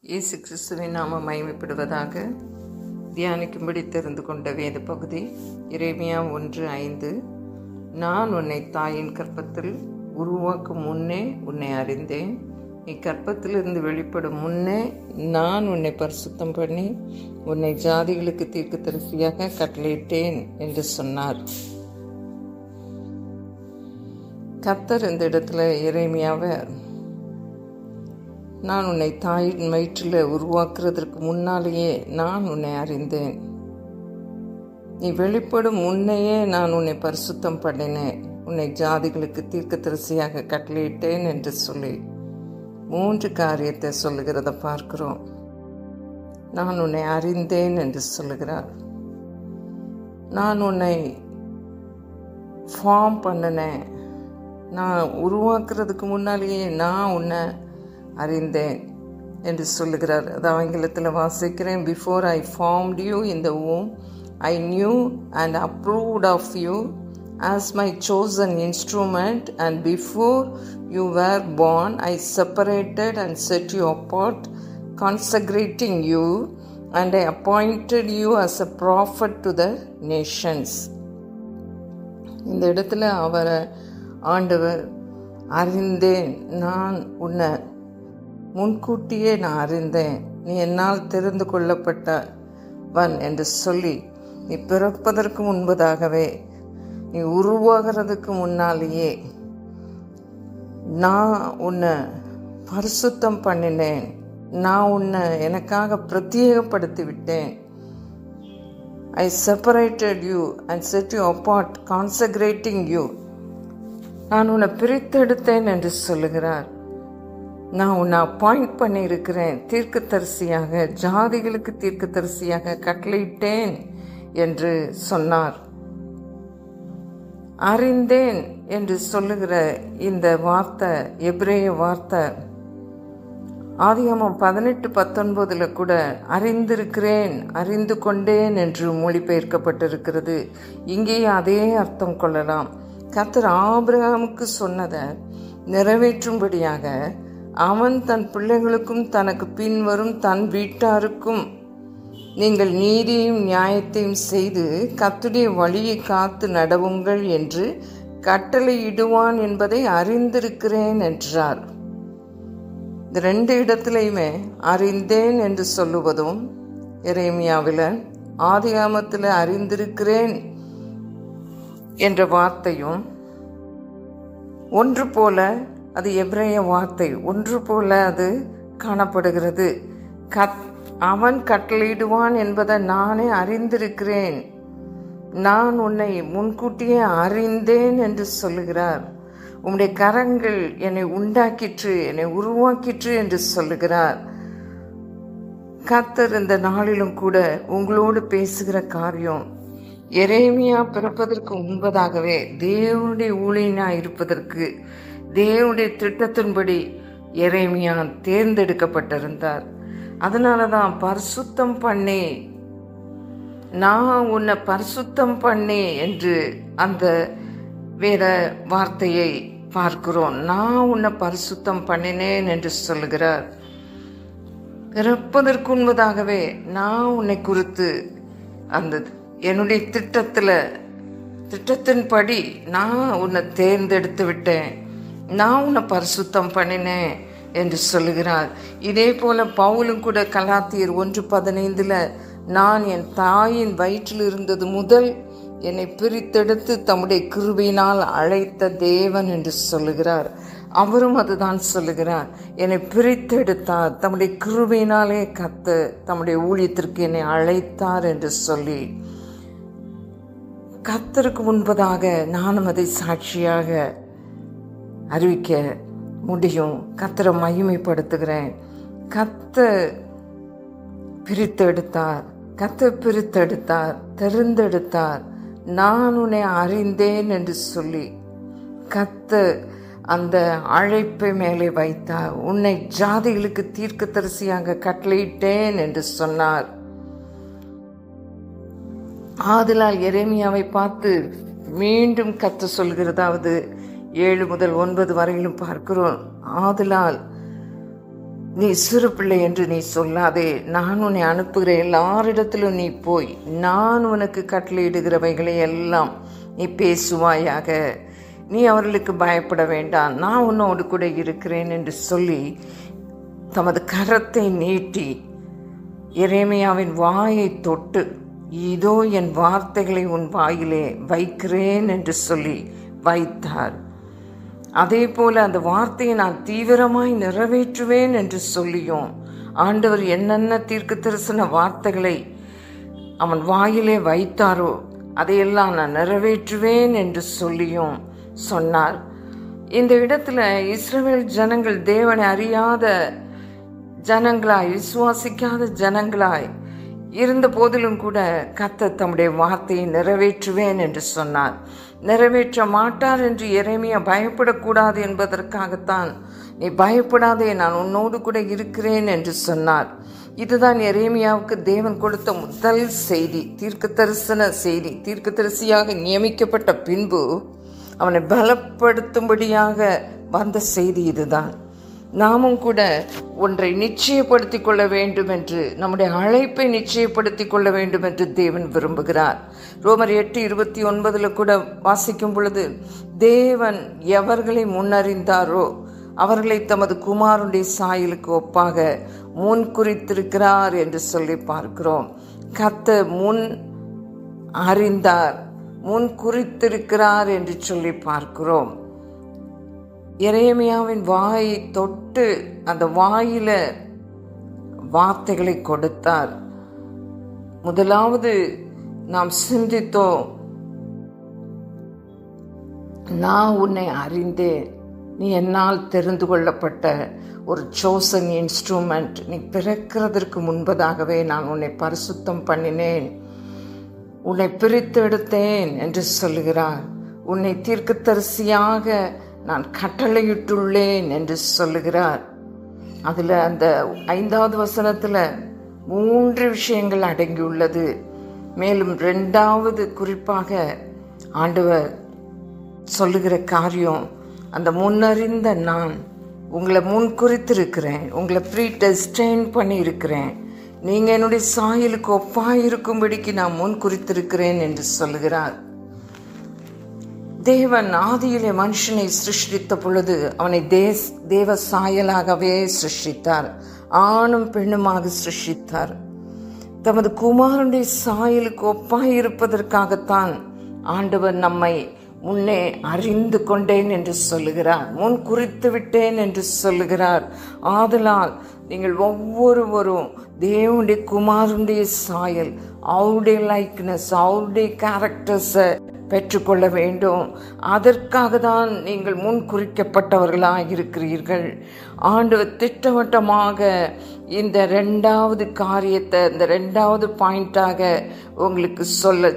இயேசு கிறிஸ்துவின் நாமம் மகிமைப்படுவதாக. தியானிக்கும்படி தெரிந்து கொண்ட வேத பகுதி எரேமியா 1:5. நான் உன்னை தாயின் கற்பத்தில் உருவாக்கும் முன்னே உன்னை அறிந்தேன். நீ கற்பத்திலிருந்து வெளிப்படும் முன்னே நான் உன்னை பரிசுத்தம் பண்ணி உன்னை ஜாதிகளுக்கு தீர்க்கதரிசியாக கட்டளையிட்டேன் என்று சொன்னார். கர்த்தர் இந்த இடத்துல எரேமியாவை நான் உன்னை தாயின் வயிற்றில் உருவாக்குறதற்கு முன்னாலேயே நான் உன்னை அறிந்தேன். நீ வெளிப்படும் முன்னையே நான் உன்னை பரிசுத்தம் பண்ணினேன். உன்னை ஜாதிகளுக்கு தீர்க்கதரிசியாக கட்டளையிட்டேன் என்று சொல்லி 3 காரியத்தை சொல்லுகிறத பார்க்கிறோம். நான் உன்னை அறிந்தேன் என்று சொல்லுகிறார். நான் உன்னை ஃபார்ம் பண்ணினேன். நான் உருவாக்குறதுக்கு முன்னாலேயே நான் உன்னை அறிந்தேன் என்று சொல்லுகிறார். அது ஆங்கிலத்தில் வாசிக்கிறேன். Before I formed you in the womb, I knew and approved of you as my chosen instrument, and before you were born, I separated and set you apart, consecrating you, and I appointed you as a prophet to the nations. இந்த இடத்துல அவரை ஆண்டவர் அறிந்தேன், நான் உன்னை முன்கூட்டியே நான் அறிந்தேன், நீ என்னால் தெரிந்து கொள்ளப்பட்டவன் என்று சொல்லி, நீ பிறப்பதற்கு முன்பதாகவே, நீ உருவாகிறதுக்கு முன்னாலேயே நான் உன்னை பரிசுத்தம் பண்ணினேன். நான் உன்னை எனக்காக பிரத்யேகப்படுத்தி விட்டேன். I separated you and set you apart, consecrating you. நான் உன்னை பிரித்தெடுத்தேன் என்று சொல்லுகிறார். நான் உன்னை அப்பாயிண்ட் பண்ணியிருக்கிறேன், தீர்க்கதரிசியாக, ஜாதிகளுக்கு தீர்க்கதரிசியாக கட்டளையிட்டேன் என்று சொன்னார். அறிந்தேன் என்று சொல்லுகிற இந்த வார்த்தை, எபிரேய வார்த்தை, ஆதியாகமம் 18:19 கூட அறிந்திருக்கிறேன், அறிந்து கொண்டேன் என்று மொழிபெயர்க்கப்பட்டிருக்கிறது. இங்கேயும் அதே அர்த்தம் கொள்ளலாம். கர்த்தர் ஆபிரகாமுக்கு சொன்னதை நிறைவேற்றும்படியாக அவன் தன் பிள்ளைகளுக்கும் தனக்கு பின்வரும் தன் வீட்டாருக்கும் நீங்கள் நீதியும் நியாயத்தையும் செய்து கர்த்தருடைய வழியை காத்து நடவுங்கள் என்று கட்டளையிடுவான் என்பதை அறிந்திருக்கிறேன் என்றார். இந்த 2 இடத்துலையுமே அறிந்தேன் என்று சொல்லுவதும், எரேமியாவில் ஆதியாகமத்தில் அறிந்திருக்கிறேன் என்ற வார்த்தையும் ஒன்று போல, அது எபிரேய வார்த்தை, ஒன்று போல அது காணப்படுகிறது. அவன் கட்டளையிடுவான் என்பதை நானே அறிந்திருக்கிறேன், நான் உன்னை முன்கூட்டியே அறிந்தேன் என்று சொல்லுகிறார். உம்முடைய கரங்கள் என்னை உண்டாக்கிற்று, என்னை உருவாக்கிற்று என்று சொல்லுகிறார். கர்த்தர் இந்த நாளிலும் கூட உங்களோடு பேசுகிற காரியம், எரேமியா பிறப்பதற்கு முன்பதாகவே தேவனுடைய ஊழியனாய் இருப்பதற்கு தேவனுடைய திட்டத்தின்படி எரேமியா தேர்ந்தெடுக்கப்பட்டிருந்தார். அதனால தான் பரிசுத்தம் பண்ணி, நான் உன்னை பரிசுத்தம் பண்ணி என்று அந்த வேற வார்த்தையை பார்க்கிறோம். நான் உன்னை பரிசுத்தம் பண்ணினேன் என்று சொல்லுகிறார். பிறப்பதற்கு முன்பதாகவே நான் உன்னை குறித்து அந்த என்னுடைய திட்டத்தின்படி நான் உன்னை தேர்ந்தெடுத்து விட்டேன், நான் உன்னை பரிசுத்தம் பண்ணினேன் என்று சொல்லுகிறார். இதே போல பவுலும் கூட கலாத்தியர் 1:15 நான் என் தாயின் வயிற்றில் இருந்தது முதல் என்னை பிரித்தெடுத்து தம்முடைய கிருபையினால் அழைத்த தேவன் என்று சொல்லுகிறார். அவரும் அதுதான் சொல்லுகிறார். என்னை பிரித்தெடுத்தார், தம்முடைய கிருபையினாலே தம்முடைய ஊழியத்திற்கு என்னை அழைத்தார் என்று சொல்லி, கர்த்தருக்கு முன்பதாக நானும் அதை சாட்சியாக அறிவிக்க முடியும். கர்த்தரை மகிமைப்படுத்துகிறேன். கர்த்தர் பிரித்தெடுத்தார், தெரிந்தெடுத்தார், நான் உன்னை அறிந்தேன் என்று சொல்லி கர்த்தர் அந்த அழைப்பை மேலே வைத்தார். உன்னை ஜாதிகளுக்கு தீர்க்கதரிசியாக கட்டளையிட்டேன் என்று சொன்னார். ஆதலால் எரேமியாவை பார்த்து மீண்டும் கர்த்தர் சொல்கிறதாவது 7 முதல் 9 வரையிலும் பார்க்கிறோம். ஆதலால் நீ சிறு பிள்ளை என்று நீ சொல்லாதே, நான் உன்னை அனுப்புகிற எல்லாரிடத்திலும் நீ போய் நான் உனக்கு கட்டளையிடுகிறவைகளை எல்லாம் நீ பேசுவாயாக. நீ அவர்களுக்கு பயப்பட வேண்டாம், நான் உன்னோடு கூட இருக்கிறேன் என்று சொல்லி தமது கரத்தை நீட்டி எரேமியாவின் வாயை தொட்டு, இதோ என் வார்த்தைகளை உன் வாயிலே வைக்கிறேன் என்று சொல்லி வைத்தார். அதே போல அந்த வார்த்தையை நான் தீவிரமாய் நிறைவேற்றுவேன் என்று சொல்லியும் ஆண்டவர் என்னென்ன தீர்க்க தரிசன வார்த்தைகளை அவன் வாயிலே வைத்தாரோ அதையெல்லாம் நான் நிறைவேற்றுவேன் என்று சொல்லியும் சொன்னார். இந்த இடத்துல இஸ்ரவேல் ஜனங்கள் தேவனை அறியாத ஜனங்களாய், விசுவாசிக்காத ஜனங்களாய் இருந்த போதிலும் கூட கர்த்தர் தம்முடைய வார்த்தையை நிறைவேற்றுவேன் என்று சொன்னார். நிறைவேற்ற மாட்டார் என்று எரேமியா பயப்படக்கூடாது என்பதற்காகத்தான், நீ பயப்படாதே, நான் உன்னோடு கூட இருக்கிறேன் என்று சொன்னார். இதுதான் எரேமியாவுக்கு தேவன் கொடுத்த முதல் செய்தி, தீர்க்க தரிசன செய்தி. தீர்க்க தரிசியாக நியமிக்கப்பட்ட பின்பு அவனை பலப்படுத்தும்படியாக வந்த செய்தி இதுதான். நாமும் கூட ஒன்றை நிச்சயப்படுத்தி கொள்ள வேண்டும் என்று, நம்முடைய அழைப்பை நிச்சயப்படுத்தி கொள்ள வேண்டும் என்று தேவன் விரும்புகிறார். ரோமர் 8:29 கூட வாசிக்கும் பொழுது, தேவன் எவர்களை முன்னறிந்தாரோ அவர்களை தமது குமாரனுடைய சாயலுக்கு ஒப்பாக முன் குறித்திருக்கிறார் என்று சொல்லி பார்க்கிறோம். கர்த்தர் முன் அறிந்தார், முன் குறித்திருக்கிறார் என்று சொல்லி பார்க்கிறோம். எரேமியாவின் வாயை தொட்டு அந்த வாயில வார்த்தைகளை கொடுத்தார். முதலாவது நாம் சிந்தித்தோம், நான் உன்னை அறிந்தேன், நீ என்னால் தெரிந்து கொள்ளப்பட்ட ஒரு சோசன் இன்ஸ்ட்ருமெண்ட், நீ பிறக்கிறதற்கு முன்பதாகவே நான் உன்னை பரிசுத்தம் பண்ணினேன், உன்னை பிரித்து எடுத்தேன் என்று சொல்லுகிறார். உன்னை தீர்க்கதரிசியாக நான் கட்டளையிட்டுள்ளேன் என்று சொல்லுகிறார். அதில் அந்த 5வது வசனத்தில் 3 விஷயங்கள் அடங்கியுள்ளது. மேலும் 2வது குறிப்பாக ஆண்டவர் சொல்லுகிற காரியம், அந்த முன்னறிந்த நான் உங்களை முன் குறித்திருக்கிறேன், உங்களை ப்ரீடெஸ்டைன் பண்ணி இருக்கிறேன், நீங்கள் என்னுடைய சாயலுக்கு ஒப்பாயிருக்கும்படிக்கு நான் முன் குறித்திருக்கிறேன் என்று சொல்லுகிறார். தேவன் ஆதியிலே மனுஷனை சிருஷ்டித்த பொழுது அவனை தேவ சாயலாகவே சிருஷ்டித்தார், ஆணும் பெண்ணுமாக சிருஷ்டித்தார். தமது குமாரனுடைய சாயலுக்கு ஒப்பாயிருப்பதற்காகத்தான் ஆண்டவர் நம்மை முன்னே அறிந்து கொண்டேன் என்று சொல்லுகிறார், முன் குறித்து விட்டேன் என்று சொல்லுகிறார். ஆதலால் நீங்கள் ஒவ்வொருவரும் தேவனுடைய குமாரனுடைய சாயல், அவருடைய லைக்னஸ், அவருடைய கேரக்டர்ஸை பெற்றுக்கொள்ள வேண்டும். அதற்காக தான் நீங்கள் முன் குறிக்கப்பட்டவர்களாக இருக்கிறீர்கள். ஆண்டவர் திட்டவட்டமாக இந்த 2வது காரியத்தை, இந்த 2வது பாயிண்டாக உங்களுக்கு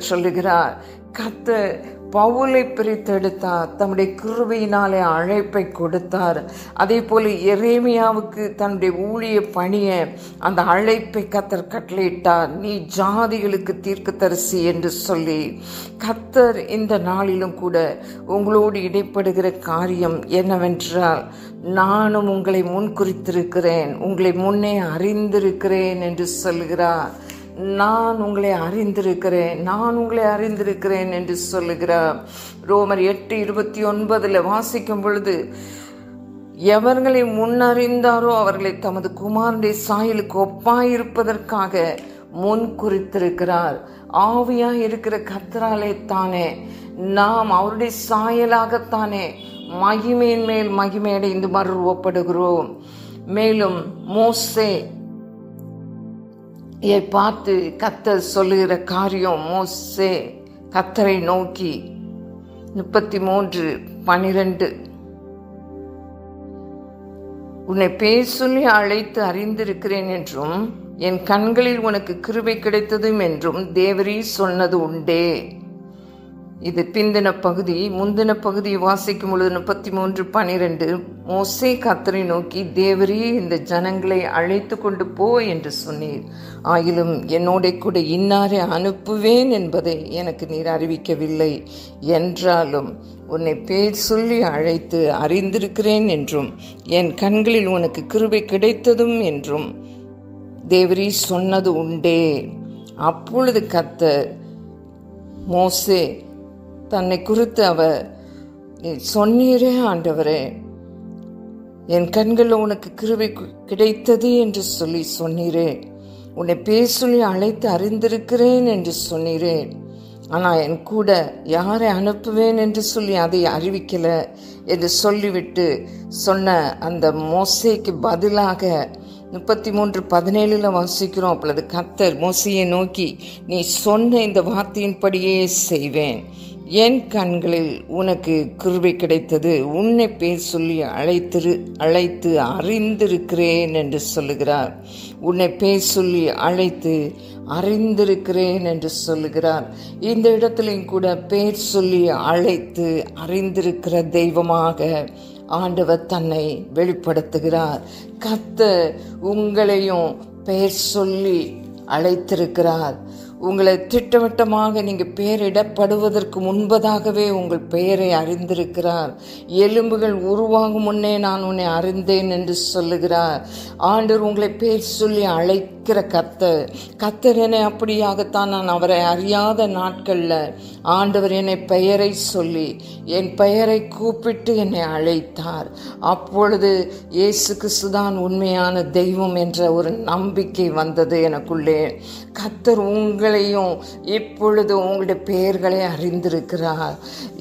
சொல்லுகிறார். கர்த்தர் பவுலை பிரித்தெடுத்தார், தம்முடைய கிருபையினாலே அழைப்பை கொடுத்தார். அதே போல எரேமியாவுக்கு தன்னுடைய ஊழிய பணியை, அந்த அழைப்பை கர்த்தர் கட்டளையிட்டார், நீ ஜாதிகளுக்கு தீர்க்கதரிசி என்று சொல்லி. கர்த்தர் இந்த நாளிலும் கூட உங்களோடு இடைப்படுகிற காரியம் என்னவென்றால், நானும் உங்களை முன் குறித்திருக்கிறேன், உங்களை முன்னே அறிந்திருக்கிறேன் என்று சொல்கிறார். நான் உங்களை அறிந்திருக்கிறேன், நான் உங்களை அறிந்திருக்கிறேன் என்று சொல்லுகிறார். ரோமர் 8:29 வாசிக்கும் பொழுது, எவர்களை முன்னறிந்தாரோ அவர்களை தமது குமாரனுடைய சாயலுக்கு ஒப்பாயிருப்பதற்காக முன் குறித்திருக்கிறார். ஆவியாய் இருக்கிற கர்த்தராலே தானே நாம் அவருடைய சாயலாகத்தானே மகிமையின் மேல் மகிமையடைந்து மறுரூபப்படுகிறோம். மேலும் மோசே பார்த்து கர்த்தர் சொல்லுகிற காரியம், மோசே கர்த்தரை நோக்கி 33:12 உன்னை பேர் சொல்லி அழைத்து அறிந்திருக்கிறேன் என்றும் என் கண்களில் உனக்கு கிருபை கிடைத்ததும் என்றும் தேவரீர் சொன்னது உண்டே. இது பிந்தின பகுதி. முந்தின பகுதியை வாசிக்கும் பொழுது 33:12 மோசே கர்த்தரை நோக்கி, தேவரே இந்த ஜனங்களை அழைத்து கொண்டு போ என்று சொன்னீர். ஆயிலும் என்னோட கூட இன்னாரை அனுப்புவேன் என்பதை எனக்கு நீர் அறிவிக்கவில்லை. என்றாலும் உன்னை பேர் சொல்லி அழைத்து அறிந்திருக்கிறேன் என்றும் என் கண்களில் உனக்கு கிருபை கிடைத்ததும் என்றும் தேவரீ சொன்னது உண்டே. அப்பொழுது கர்த்தர் மோசே தன்னை குறித்து அவர், நீ சொன்னீரே ஆண்டவரே, என் கண்களில் உனக்கு கிருபை கிடைத்தது என்று சொல்லி சொன்னீரே, உன்னை பேர் சொல்லி அழைத்து அறிந்திருக்கிறேன் என்று சொன்னீரே, ஆனால் என் கூட யாரை அனுப்புவேன் என்று சொல்லி அதை அறிவிக்கலை என்று சொல்லிவிட்டு சொன்ன அந்த மோசேக்கு பதிலாக 33:17 வாசிக்கிறோம். அப்பொழுது கர்த்தர் மோசேயை நோக்கி, நீ சொன்ன இந்த வார்த்தையின்படியே செய்வேன். என் கண்களில் உனக்கு கிருபை கிடைத்தது, உன்னை பேர் சொல்லி அழைத்து அறிந்திருக்கிறேன் என்று சொல்லுகிறார். உன்னை பேர் சொல்லி அழைத்து அறிந்திருக்கிறேன் என்று சொல்லுகிறார். இந்த இடத்திலையும் கூட பேர் சொல்லி அழைத்து அறிந்திருக்கிற தெய்வமாக ஆண்டவர் தன்னை வெளிப்படுத்துகிறார். கர்த்தர் உங்களையும் பெயர் சொல்லி அழைத்திருக்கிறார். உங்களை திட்டவட்டமாக நீங்கள் பெயரிடப்படுவதற்கு முன்பதாகவே உங்கள் பெயரை அறிந்திருக்கிறார். எலும்புகள் உருவாகும் முன்னே நான் உன்னை அறிந்தேன் என்று சொல்லுகிறார். ஆண்டவர் உங்களை பெயர் சொல்லி அழைக்கிற கர்த்தர் என்னை அப்படியாகத்தான் நான் அவரை அறியாத நாட்களில் ஆண்டவர் என்னை பெயரை சொல்லி என் பெயரை கூப்பிட்டு என்னை அழைத்தார். அப்பொழுது இயேசு கிறிஸ்துதான் உண்மையான தெய்வம் என்ற ஒரு நம்பிக்கை வந்தது எனக்குள்ளே. கர்த்தர் உங்களையும் இப்பொழுது உங்களுடைய பெயர்களை அறிந்திருக்கிறார்.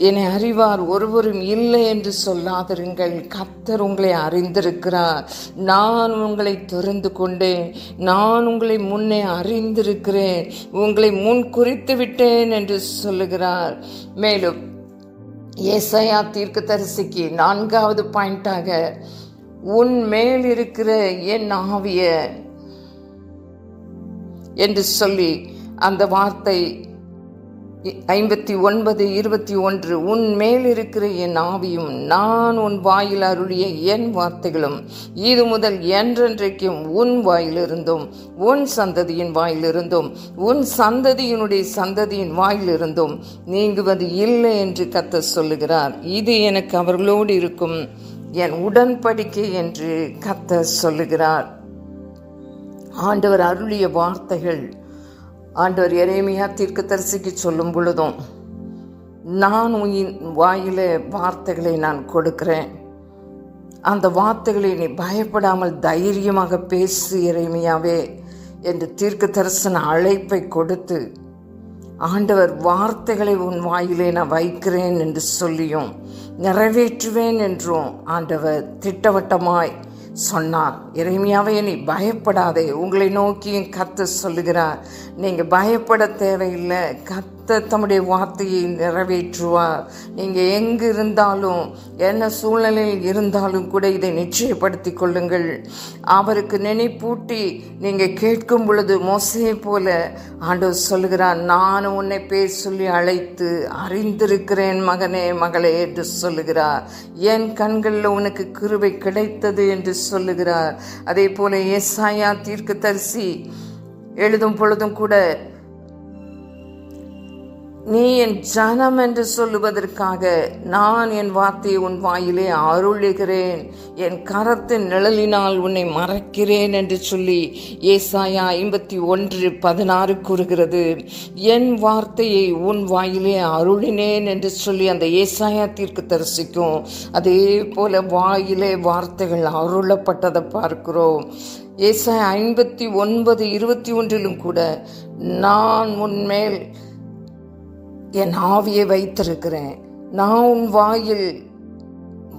என்னை அறிவார் ஒருவரும் இல்லை என்று சொல்லாதிருங்கள். கர்த்தர் உங்களை அறிந்திருக்கிறார். நான் உங்களை தெரிந்து கொண்டேன், நான் உங்களை முன்னே அறிந்திருக்கிறேன், உங்களை முன் குறித்து விட்டேன் என்று சொல்லுகிறார். மேலும் ஏசாயா தீர்க்கதரிசிக்கு 4வது பாயிண்டாக, உன் மேல் இருக்கிற என் ஆவிய என்று சொல்லி அந்த வார்த்தை 59:21, உன் மேல் இருக்கிற என் ஆவியும் நான் உன் வாயில் அருளிய என் வார்த்தைகளும் இது முதல் என்றென்றைக்கும் உன் வாயிலிருந்தும் உன் சந்ததியின் வாயிலிருந்தும் உன் சந்ததியினுடைய சந்ததியின் வாயிலிருந்தும் நீங்குவது இல்லை என்று கர்த்தர் சொல்லுகிறார். இது எனக்கு அவர்களோடு இருக்கும் என் உடன்படிக்கை என்று கர்த்தர் சொல்லுகிறார். ஆண்டவர் அருளிய வார்த்தைகள் ஆண்டவர் எரேமியா தீர்க்கதரிசிக்கு சொல்லும் பொழுதும், நான் உன் வாயில வார்த்தைகளை நான் கொடுக்கிறேன், அந்த வார்த்தைகளை நீ பயப்படாமல் தைரியமாக பேசு எரேமியாவே என்று தீர்க்க தரிசன அழைப்பை கொடுத்து, ஆண்டவர் வார்த்தைகளை உன் வாயிலே நான் வைக்கிறேன் என்று சொல்லியும் நிறைவேற்றுவேன் என்றும் ஆண்டவர் திட்டவட்டமாய் சொன்னார். எரேமியாவே நீ பயப்படாதே, உங்களை நோக்கியும் கர்த்தர் சொல்லுகிறார், நீங்கள் பயப்பட தேவையில்லை, கர்த்தர் தம்முடைய வார்த்தையை நிறைவேற்றுவார். நீங்கள் எங்கு இருந்தாலும் என்ன சூழ்நிலையில் இருந்தாலும் கூட இதை நிச்சயப்படுத்தி கொள்ளுங்கள். அவருக்கு நினைப்பூட்டி நீங்கள் கேட்கும் பொழுது மோசே போல ஆண்டவர் சொல்லுகிறார், நான் உன்னை பேர் சொல்லி அழைத்து அறிந்திருக்கிறேன் மகனே மகளே என்று சொல்லுகிறார். என் கண்களில் உனக்கு கிருபை கிடைத்தது என்று சொல்லுகிறார். அதே போல ஏசாயா தீர்க்கதரிசி எழுதும் பொழுதும் கூட, நீ என் ஜனம் என்று சொல்லுவதற்காக நான் என் வார்த்தையை உன் வாயிலே அருளுகிறேன், என் கரத்தின் நிழலினால் உன்னை மறைக்கிறேன் என்று சொல்லி ஏசாயா 51:16 கூறுகிறது. என் வார்த்தையை உன் வாயிலே அருளினேன் என்று சொல்லி அந்த ஏசாயா தீர்க்கதரிசிக்கும் அதே போல வாயிலே வார்த்தைகள் அருளப்பட்டதை பார்க்கிறோம். ஏசாயா 59:21 கூட, நான் உன்மேல் என் ஆவியை வைத்திருக்கிறேன், நான் உன் வாயில்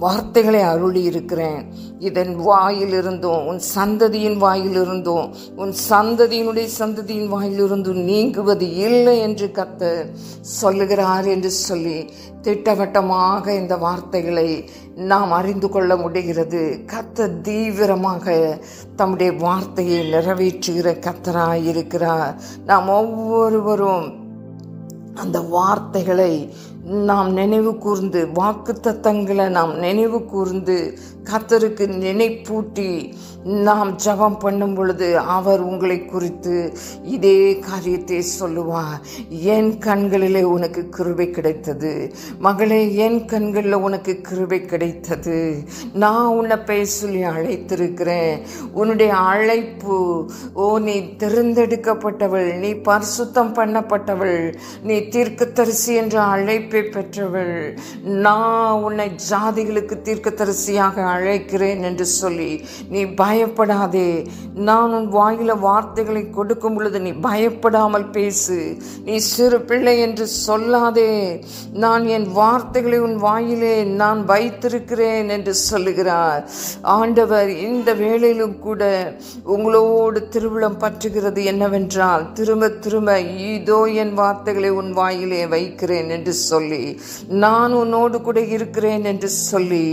வார்த்தைகளை அருளி இருக்கிறேன், இதன் வாயிலிருந்தும் உன் சந்ததியின் வாயிலிருந்தும் உன் சந்ததியினுடைய சந்ததியின் வாயிலிருந்தும் நீங்குவது இல்லை என்று கர்த்தர் சொல்லுகிறார் என்று சொல்லி திட்டவட்டமாக இந்த வார்த்தைகளை நாம் அறிந்து கொள்ள முடிகிறது. கர்த்தர் தீவிரமாக தம்முடைய வார்த்தையை நிறைவேற்றுகிற கர்த்தராயிருக்கிறார். நாம் ஒவ்வொருவரும் அந்த வார்த்தைகளை நாம் நினைவு கூர்ந்து வாக்குத்தத்தங்களை நாம் நினைவு கூர்ந்து கர்த்தருக்கு நினைப்பூட்டி நாம் ஜெபம் பண்ணும் பொழுது அவர் உங்களை குறித்து இதே காரியத்தை சொல்லுவார். என் கண்களிலே உனக்கு கிருபை கிடைத்தது மகளே, என் கண்களில் உனக்கு கிருபை கிடைத்தது. நான் உன்னை பெயர் சொல்லி அழைத்திருக்கிறேன். உன்னுடைய அழைப்பு, நீ தேர்ந்தெடுக்கப்பட்டவள், நீ பரிசுத்தம் பண்ணப்பட்டவள், நீ தீர்க்கதரிசி என்ற அழைப்பை பெற்றவள். நான் உன்னை ஜாதிகளுக்கு தீர்க்கதரிசியாக அழைக்கிறேன் என்று சொல்லி நீ பயப்படாதே. நான் உன் வாயில வார்த்தைகளை கொடுக்கும் பொழுது நீ பயப்படாமல் பேசு. நீ சிறு பிள்ளை என்று சொல்லாதே. நான் என் வார்த்தைகளை உன் வாயிலே நான் வைத்திருக்கிறேன் என்று சொல்லுகிறார் ஆண்டவர். இந்த வேளையிலும் கூட உங்களோடு திருவிழம் பற்றுகிறது என்னவென்றால், திரும்ப திரும்ப இதோ என் வார்த்தைகளை உன் வாயிலே வைக்கிறேன் என்று சொல்லி, நான் உன்னோடு கூட இருக்கிறேன் என்று சொல்லி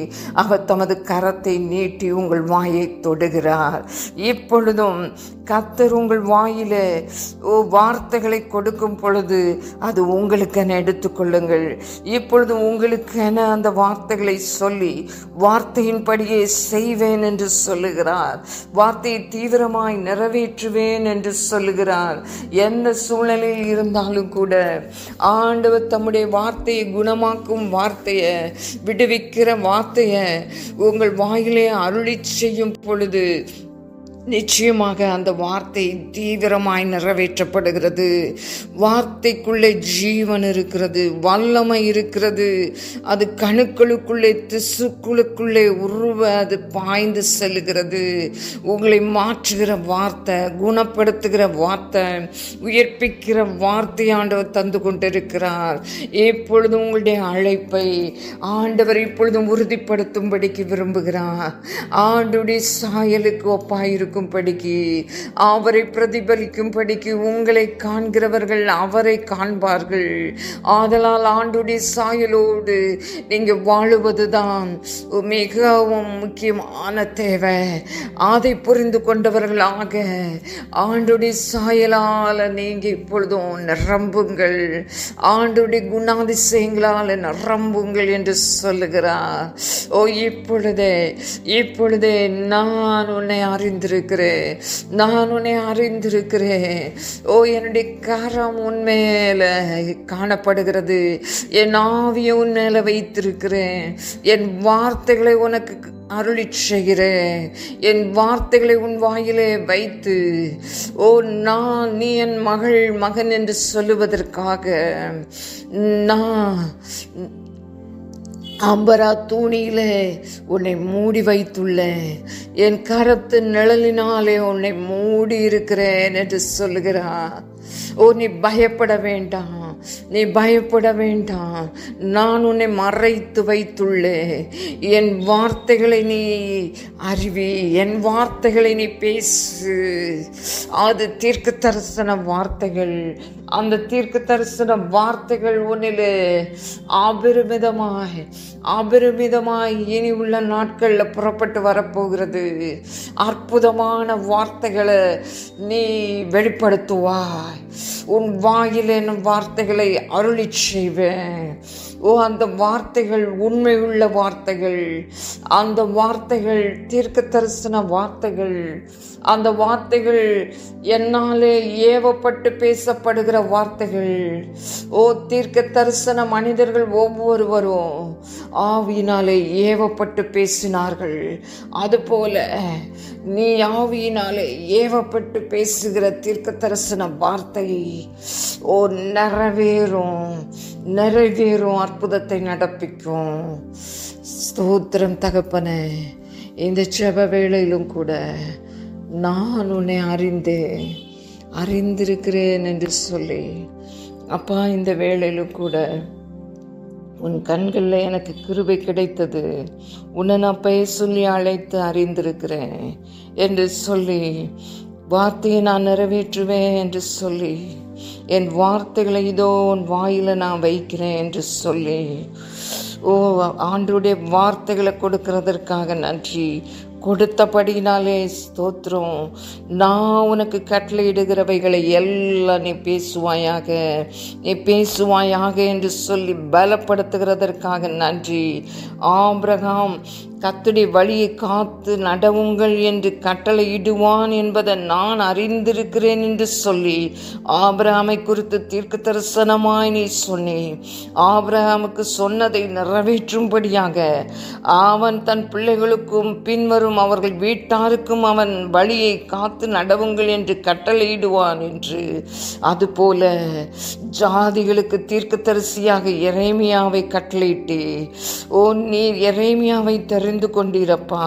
அவர் தமது கரத்தை நீட்டி உங்கள் வாயை தொடுகிறார். இப்பொழுதும் கர்த்தர் உங்கள் வாயிலே வார்த்தைகளை கொடுக்கும் பொழுது அது உங்களுக்கென எடுத்துக்கொள்ளுங்கள். இப்பொழுது உங்களுக்கென அந்த வார்த்தைகளை சொல்லி வார்த்தையின்படியே செய்வேன் என்று சொல்லுகிறார். வார்த்தையை தீவிரமாய் நிறைவேற்றுவேன் என்று சொல்லுகிறார். எந்த சூழ்நிலையில் இருந்தாலும் கூட ஆண்டவர் தம்முடைய வார்த்தையை, குணமாக்கும் வார்த்தையை, விடுவிக்கிற வார்த்தையை உங்கள் வாயிலே அருளி செய்யும் பொழுது நிச்சயமாக அந்த வார்த்தை தீவிரமாய் நிறைவேற்றப்படுகிறது. வார்த்தைக்குள்ளே ஜீவன் இருக்கிறது, வல்லமை இருக்கிறது. அது கணுக்களுக்குள்ளே, திசுக்களுக்குள்ளே அது பாய்ந்து செல்கிறது. உங்களை மாற்றுகிற வார்த்தை, குணப்படுத்துகிற வார்த்தை, உயிர்ப்பிக்கிற வார்த்தை ஆண்டவர் தந்து கொண்டிருக்கிறார். இப்பொழுது உங்களுடைய அழைப்பை ஆண்டவர் இப்பொழுதும் உறுதிப்படுத்தும்படிக்கு விரும்புகிறார். ஆண்டுடைய சாயலுக்கு ஒப்பாயிருக்கும் படிக்கு, அவரை பிரதிபலிக்கும்படிக்கு உங்களை காண்கிறவர்கள் அவரை காண்பார்கள். ஆதலால் ஆண்டுடைய சாயலோடு நீங்க வாழுவதுதான் மிகவும் முக்கியமான தேவை. அதை புரிந்து கொண்டவர்களாக ஆண்டுடைய சாயலால் நீங்க இப்பொழுதும் நிரம்புங்கள். ஆண்டுடைய குணாதிசயங்களால் நிரம்புங்கள் என்று சொல்லுகிறார். இப்பொழுதே நான் உன்னை அறிந்திருக்கிறேன், நான் உன்னை அறிந்திருக்கிறேன். என்னுடைய கரம் உன்மேல காணப்படுகிறது, என் ஆவியை உன்மேல வைத்திருக்கிறேன், என் வார்த்தைகளை உனக்கு அருளி செய்கிறேன், என் வார்த்தைகளை உன் வாயிலே வைத்து நீ என் மகன் என்று சொல்லுவதற்காக நான் அம்பரா தூணியிலே உன்னை மூடி வைத்துள்ளேன், என் கரத்து நிழலினாலே உன்னை மூடி இருக்கிறேன் என்று சொல்லுகிறார். நீ பயப்பட வேண்டாம், நீ பயப்பட வேண்டாம். நான் உன்னை மறைத்து வைத்துள்ளேன். என் வார்த்தைகளை நீ அறிவி, என் வார்த்தைகளை நீ பேசு. அது தீர்க்க தரிசன வார்த்தைகள். அந்த தீர்க்க தரிசன வார்த்தைகள் உன்னிலே அபரிமிதமாய் இனி உள்ள நாட்களில் புறப்பட்டு வரப்போகிறது. அற்புதமான வார்த்தைகளை நீ வெளிப்படுத்துவாய். உன் வாயில் என் வார்த்தைகளை அருளி செய்வேன். அந்த வார்த்தைகள் உண்மையுள்ள வார்த்தைகள், அந்த வார்த்தைகள் தீர்க்க தரிசன வார்த்தைகள், அந்த வார்த்தைகள் என்னாலே ஏவப்பட்டு பேசப்படுகிற வார்த்தைகள். தீர்க்க தரிசன மனிதர்கள் ஒவ்வொருவரும் ஆவியினாலே ஏவப்பட்டு பேசினார்கள். அதுபோல நீ ஆவியினாலே ஏவப்பட்டு பேசுகிற தீர்க்க தரிசன வார்த்தை நிறைவேறும், அற்புதத்தை நடப்பிக்கும். ஸ்தோத்திரம் தகப்பனே. இந்த ஜெப வேளையிலும் கூட நான் உன்னை அறிந்திருக்கிறேன் என்று சொல்லி, அப்பா, இந்த வேளையிலும் கூட உன் கண்களில் எனக்கு கிருபை கிடைத்தது, உன்னை நான் பெயர் சொல்லி அழைத்து அறிந்திருக்கிறேன் என்று சொல்லி, வார்த்தையை நான் நிறைவேற்றுவேன் என்று சொல்லி, என் வார்த்தைகளை இதோ உன் வாயில நான் வைக்கிறேன் என்று சொல்லி, ஆண்டவருடைய வார்த்தைகளை கொடுக்கிறதற்காக நன்றி. கொடுத்தபடினாலே ஸ்தோத்திரம். நான் உனக்கு கட்டளையிடுகிறவைகளை எல்லாம் நீ பேசுவாயாக என்று சொல்லி பலப்படுத்துகிறதற்காக நன்றி. ஆபிரகாம் கர்த்தருடைய வழியை காத்து நடவுங்கள் என்று கட்டளையிடுவான் என்பதை நான் அறிந்திருக்கிறேன் என்று சொல்லி ஆபிரகாமை குறித்து தீர்க்க தரிசனமாய் நீ சொன்னேன். ஆபிரகாமுக்கு சொன்னதை நிறைவேற்றும்படியாக அவன் தன் பிள்ளைகளுக்கும் பின்வரும் அவர்கள் வீட்டாருக்கும் அவன் வழியை காத்து நடவுங்கள் என்று கட்டளையிடுவான் என்று, அதுபோல ஜாதிகளுக்கு தீர்க்க தரிசியாக எரேமியாவை கட்டளையிட்டு நீர் எரேமியாவை தெரிந்து கொண்டீரப்பா.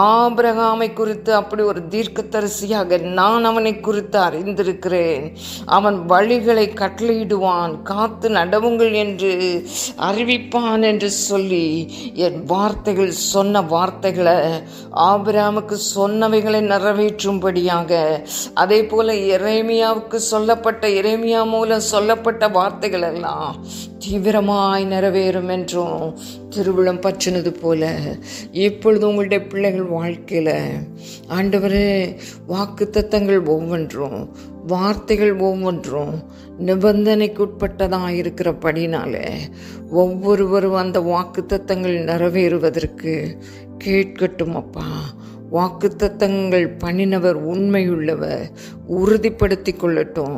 ஆபிரகாமை குறித்து அப்படி ஒரு தீர்க்கதரிசியாக நான் அவனை குறித்து அறிந்திருக்கிறேன். அவன் வழிகளை கட்டளையிடுவான், காத்து நடவுங்கள் என்று அறிவிப்பான் என்று சொல்லி என் வார்த்தைகள் சொன்ன வார்த்தைகளை ஆபிரகாமுக்கு சொன்னவைகளை நிறைவேற்றும்படியாக, அதே போல எரேமியாவுக்கு சொல்லப்பட்ட எரேமியா மூலம் சொல்லப்பட்ட வார்த்தைகள் எல்லாம் தீவிரமாய் நிறைவேறும் என்றும் திருவிழம் பற்றினது போல இப்பொழுது உங்களுடைய பிள்ளைகள் வாழ்க்கையில் ஆண்டவரே வாக்குத்தத்தங்கள் ஒவ்வொன்றும் வார்த்தைகள் ஒவ்வொன்றும் நிபந்தனைக்குட்பட்டதாக இருக்கிறபடினால ஒவ்வொருவரும் அந்த வாக்குத்தத்தங்கள் நிறைவேறுவதற்கு கேட்கட்டும் அப்பா. வாக்குத்தத்தங்கள் பண்ணினவர் உண்மையுள்ளவர், உறுதிப்படுத்தி கொள்ளட்டும்,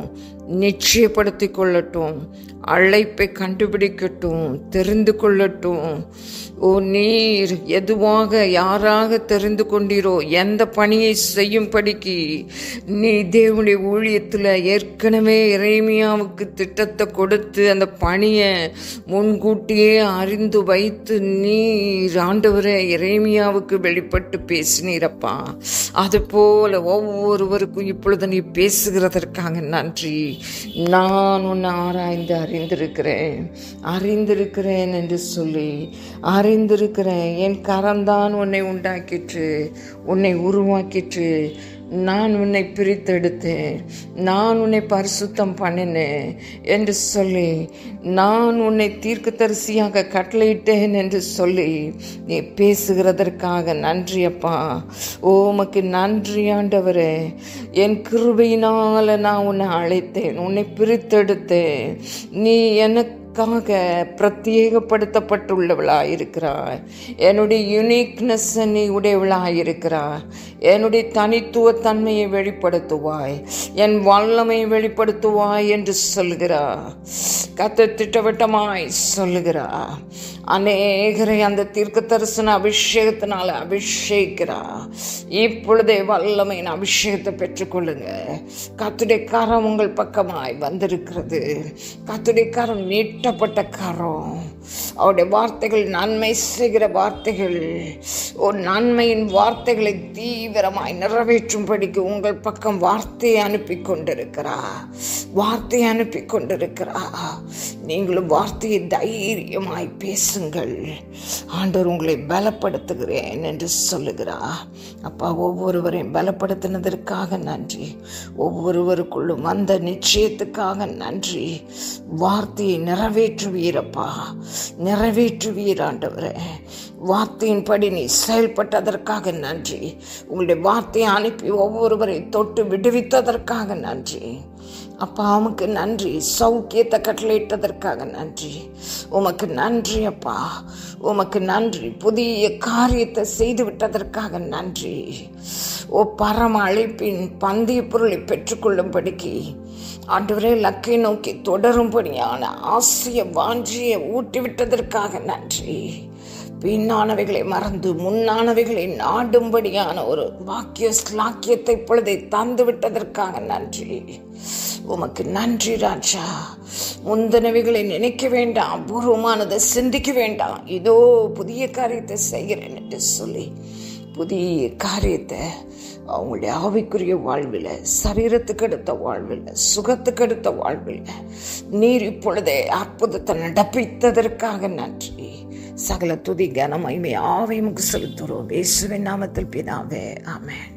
நிச்சயப்படுத்தி கொள்ளட்டும், அழைப்பை கண்டுபிடிக்கட்டும், தெரிந்து கொள்ளட்டும். நீர் எதுவாக யாராக தெரிந்து கொண்டீரோ எந்த பணியை செய்யும்படிக்கு நீ தேவனுடைய ஊழியத்தில் ஏற்கனவே எரேமியாவுக்கு திட்டத்தை கொடுத்து அந்த பணியை முன்கூட்டியே அறிந்து வைத்து நீர் ஆண்டவரே எரேமியாவுக்கு வெளிப்பட்டு பேசினீரப்பா. அதுபோல ஒவ்வொருவருக்கும் இப்பொழுது நீ பேசுகிறதற்காக நன்றி. நான் உன்னை ஆராய்ந்து அறிந்திருக்கிறேன் என்று சொல்லி அறிந்திருக்கிறேன். என் கரம்தான் உன்னை உண்டாக்கிற்று, உன்னை உருவாக்கிற்று. நான் உன்னை பிரித்தெடுத்தேன், நான் உன்னை பரிசுத்தம் பண்ணினேன் என்று சொல்லி நான் உன்னை தீர்க்கதரிசியாக கட்டளையிட்டேன் என்று சொல்லி நீ பேசுகிறதற்காக நன்றி அப்பா. உமக்கு நன்றி ஆண்டவரே. என் கிருபையினால் நான் உன்னை அழைத்தேன், உன்னை பிரித்தெடுத்தேன். நீ எனக்கு பிரத்யேகப்படுத்தப்பட்டுள்ளவளாயிருக்கிறாய். என்னுடைய யுனிக்னஸ் நீ உடையவளாயிருக்கிறாய். என்னுடைய தனித்துவ தன்மையை வெளிப்படுத்துவாய், என் வல்லமையை வெளிப்படுத்துவாய் என்று சொல்கிறார். கர்த்தர் திட்டவட்டமாய் சொல்லுகிறார். அநேகரை அந்த தீர்க்க தரிசன அபிஷேகத்தினால அபிஷேகிக்கிறார். இப்பொழுதே வல்லமையின் அபிஷேகத்தை பெற்றுக்கொள்ளுங்க. கர்த்தருடைய கரம் உங்கள் பக்கமாய் வந்திருக்கிறது. கர்த்தருடைய கரம் நீட்டப்பட்ட கரம். அவருடைய வார்த்தைகள் நன்மை செய்கிற வார்த்தைகள். நன்மையின் வார்த்தைகளை தீவிரமாய் நிறைவேற்றும்படிக்கு உங்கள் பக்கம் வார்த்தையை அனுப்பி கொண்டிருக்கிறார். நீங்களும் வார்த்தையை தைரியமாய் பேசுங்கள். ஆண்டவர் உங்களை பலப்படுத்துகிறேன் என்று சொல்லுகிறார். அப்பா, ஒவ்வொருவரையும் பலப்படுத்தினதற்காக நன்றி. ஒவ்வொருவருக்குள்ளும் அந்த நிச்சயத்துக்காக நன்றி. வார்த்தையை நிறைவேற்றுவீரப்பா, நிறைவேற்றுவீர் ஆண்டவரே. வார்த்தையின்படி நீ செயல்பட்டதற்காக நன்றி. உங்களுடைய வார்த்தையை அனுப்பி ஒவ்வொருவரை தொட்டு விடுவித்ததற்காக நன்றி அப்பா. உமக்கு நன்றி. சௌக்கியத்தை கட்டளையிட்டதற்காக நன்றி. உமக்கு நன்றி அப்பா, உமக்கு நன்றி. புதிய காரியத்தை செய்து விட்டதற்காக நன்றி. பரம அழைப்பின் பந்தய பொருளை பெற்றுக்கொள்ளும்படிக்கு ஆண்டவரே லக்கை நோக்கி தொடரும்படியான ஆசைய வாஞ்சியை ஊட்டிவிட்டதற்காக நன்றி. பின்னானவைகளை மறந்து முன்னானவைகளை நாடும்படியான ஒரு வாக்கியத்தை இப்பொழுதை தந்து விட்டதற்காக நன்றி. உமக்கு நன்றி ராஜா. முந்தினவைகளை நினைக்க வேண்டாம், அபூர்வமானதை சிந்திக்க வேண்டாம். இதோ புதிய காரியத்தை செய்கிறேன் என்று சொல்லி புதிய காரியத்தை அவங்களுடைய ஆவிக்குரிய வாழ்வில், சரீரத்துக்கு அடுத்த வாழ்வில், சுகத்துக்கு அடுத்த வாழ்வில் நீர் இப்பொழுதே அற்புதத்தை நடப்பித்ததற்காக நன்றி. சகல துதி கன மகிமை ஆவியுமக்கு செலுத்துகிறோம். இயேசுவின் நாமத்தில் பிதாவே, ஆமென்.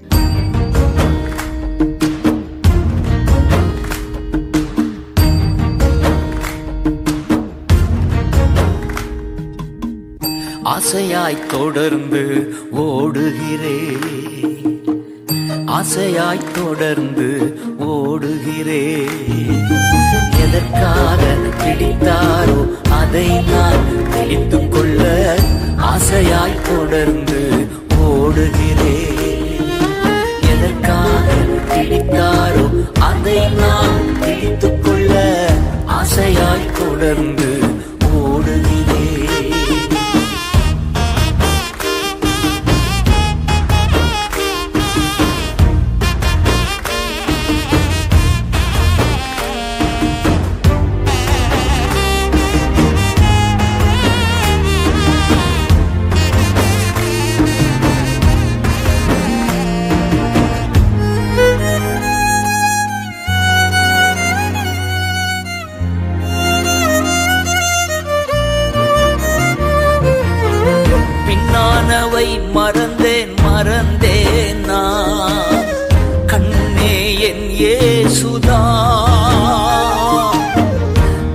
ஆசையாய் தொடர்ந்து ஓடுகிறேன், ஆசையாய் தொடர்ந்து ஓடுகிறேன். எதற்காக பிடித்தாரோ அதை நான் தெளித்துக் கொள்ள ஆசையாய் தொடர்ந்து ஓடுகிறேன். எதற்காக பிடித்தாரோ அதை நான் தெளித்துக் கொள்ள ஆசையாய் தொடர்ந்து ஓடுகிறேன். பின்னானவை மறந்தேன் மறந்தேன் நான், கண்ணே என் இயேசுதான்.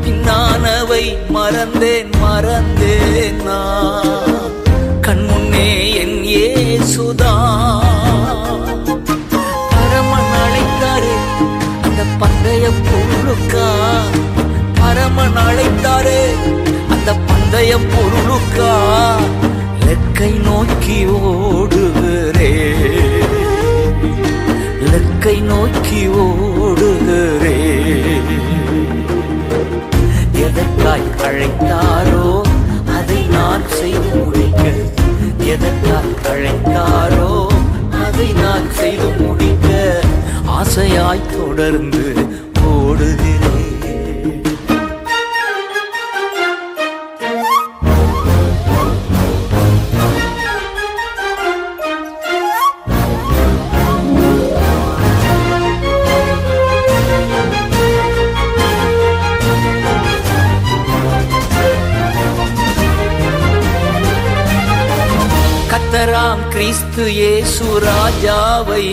பின்னானவை மறந்தேன் மறந்தேன் நான், கண்முன்னே என் இயேசுதான். பரமன் அழைத்தாரே அந்த பந்தய பொருளுக்கா, பரமன் அழைத்தாரே அந்த பந்தய பொருளுக்கா, லக்கை நோக்கி ஓடுகிறேன், லக்கை நோக்கி ஓடுகிறேன். எதற்காய் அழைத்தாரோ அதை நான் செய்து முடிக்க, எதற்காய் அழைத்தாரோ அதை நான் செய்து முடிக்க ஆசையாய் தொடர்ந்து ஓடுகிறேன். கர்த்தராம் கிறிஸ்து இயேசு ராஜாவை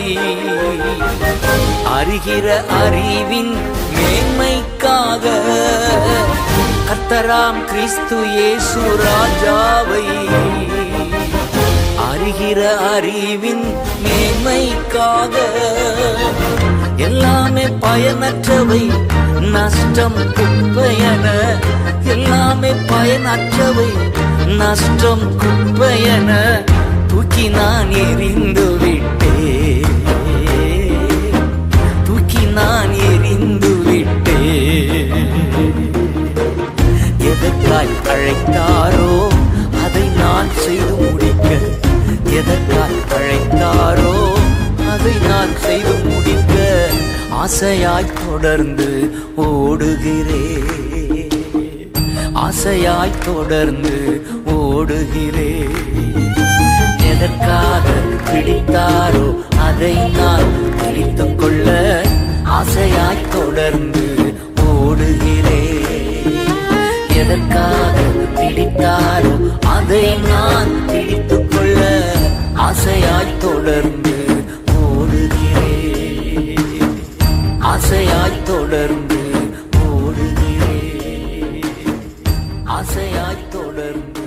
அறிகிற அறிவின் மேன்மைக்காக, கர்த்தராம் கிறிஸ்து இயேசு ராஜாவை அறிகிற அறிவின் மேன்மைக்காக, எல்லாமே பயனற்றவை நஷ்டம் குப்பையன, எல்லாமே பயனற்றவை நஷ்டம் குப்பையன தூக்கி நான் எறிந்து விட்டேன், தூக்கி நான் எறிந்து விட்டேன். எதற்காய் அழைத்தாரோ அதை நான் செய்து முடிக்க, எதற்காய் அழைத்தாரோ அதை நான் செய்து முடிக்க ஆசையாய் தொடர்ந்து ஓடுகிறேன், ஆசையாய் தொடர்ந்து ஓடுகிறேன். எதற்காக பிடித்தாரோ அதை நான் பிடித்துக் கொள்ள ஆசையாய் தொடர்ந்து ஓடுகிறேன். எதற்காக பிடித்தாரோ அதை நான் பிடித்துக் கொள்ள ஆசையாய் தொடர்ந்து ஓடுகிறேன், ஆசையாய் தொடர்ந்து ஓடுகிறேன், ஆசையாய் தொடர்ந்து